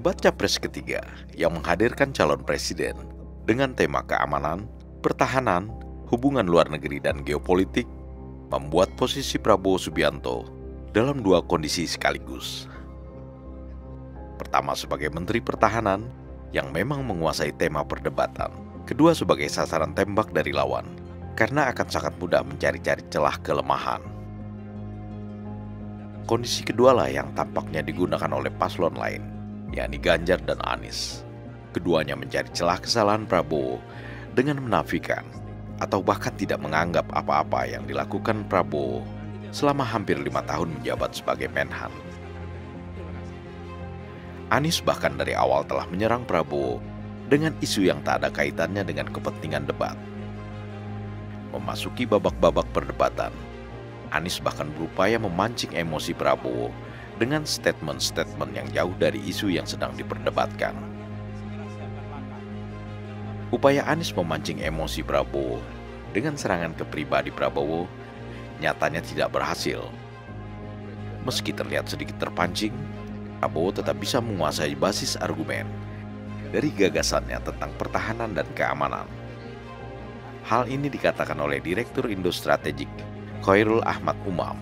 Debat Capres ketiga yang menghadirkan calon presiden dengan tema keamanan, pertahanan, hubungan luar negeri dan geopolitik membuat posisi Prabowo Subianto dalam dua kondisi sekaligus. Pertama sebagai Menteri Pertahanan yang memang menguasai tema perdebatan, kedua sebagai sasaran tembak dari lawan karena akan sangat mudah mencari-cari celah kelemahan. Kondisi kedualah yang tampaknya digunakan oleh paslon lain, yakni Ganjar dan Anies. Keduanya mencari celah kesalahan Prabowo dengan menafikan atau bahkan tidak menganggap apa-apa yang dilakukan Prabowo selama hampir 5 tahun menjabat sebagai Menhan. Anies bahkan dari awal telah menyerang Prabowo dengan isu yang tak ada kaitannya dengan kepentingan debat. Memasuki babak-babak perdebatan, Anies bahkan berupaya memancing emosi Prabowo dengan statement-statement yang jauh dari isu yang sedang diperdebatkan. Upaya Anies memancing emosi Prabowo dengan serangan ke pribadi Prabowo nyatanya tidak berhasil. Meski terlihat sedikit terpancing, Prabowo tetap bisa menguasai basis argumen dari gagasannya tentang pertahanan dan keamanan. Hal ini dikatakan oleh Direktur Indo Strategik Khairul Ahmad Umam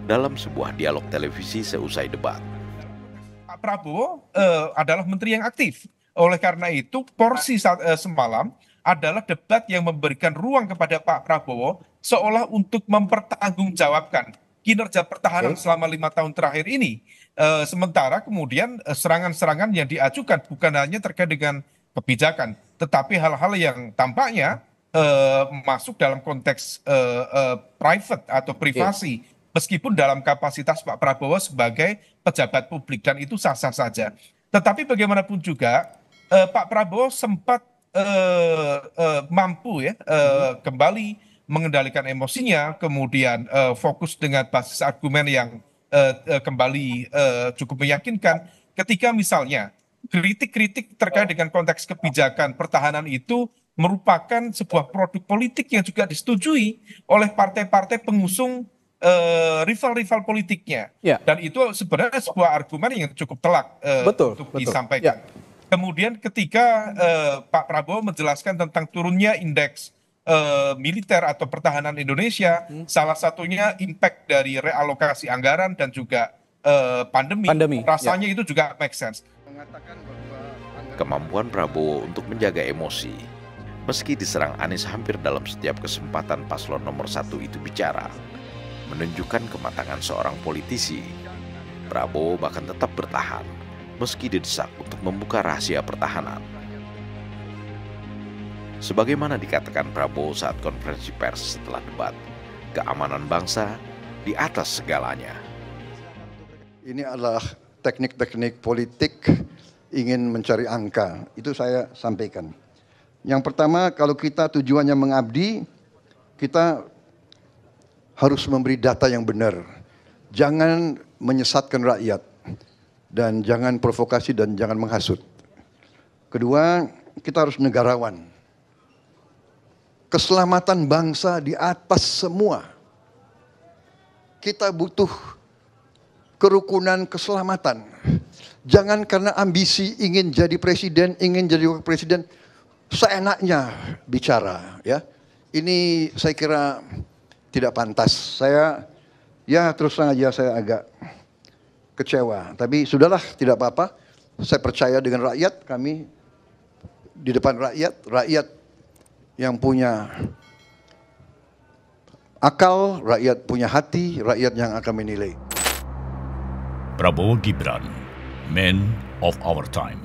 dalam sebuah dialog televisi seusai debat. Pak Prabowo adalah menteri yang aktif. Oleh karena itu, porsi semalam adalah debat yang memberikan ruang kepada Pak Prabowo seolah untuk mempertanggungjawabkan kinerja pertahanan selama 5 tahun terakhir ini. Sementara kemudian serangan-serangan yang diajukan bukan hanya terkait dengan kebijakan, tetapi hal-hal yang tampaknya masuk dalam konteks private atau privasi, meskipun dalam kapasitas Pak Prabowo sebagai pejabat publik, dan itu sah-sah saja. Tetapi bagaimanapun juga Pak Prabowo sempat mampu kembali mengendalikan emosinya, kemudian fokus dengan basis argumen yang kembali cukup meyakinkan ketika misalnya kritik-kritik terkait dengan konteks kebijakan pertahanan itu merupakan sebuah produk politik yang juga disetujui oleh partai-partai pengusung rival-rival politiknya. Dan itu sebenarnya sebuah argumen yang cukup telak untuk disampaikan. Kemudian ketika Pak Prabowo menjelaskan tentang turunnya indeks militer atau pertahanan Indonesia, salah satunya impact dari realokasi anggaran dan juga pandemi. Rasanya itu juga make sense. Kemampuan Prabowo untuk menjaga emosi, meski diserang Anies hampir dalam setiap kesempatan paslon nomor 1 itu bicara, menunjukkan kematangan seorang politisi. Prabowo bahkan tetap bertahan, meski didesak untuk membuka rahasia pertahanan. Sebagaimana dikatakan Prabowo saat konferensi pers setelah debat, keamanan bangsa di atas segalanya. Ini adalah teknik-teknik politik ingin mencari angka, itu saya sampaikan. Yang pertama, kalau kita tujuannya mengabdi, kita harus memberi data yang benar. Jangan menyesatkan rakyat, dan jangan provokasi dan jangan menghasut. Kedua, kita harus negarawan. Keselamatan bangsa di atas semua. Kita butuh kerukunan keselamatan. Jangan karena ambisi ingin jadi presiden, ingin jadi wakil presiden, seenaknya bicara, ya. Ini saya kira tidak pantas. Saya terus terang aja saya agak kecewa. Tapi sudahlah, tidak apa-apa. Saya percaya dengan rakyat, kami di depan rakyat yang punya akal, rakyat punya hati, rakyat yang akan menilai. Prabowo Gibran, Man of Our Time.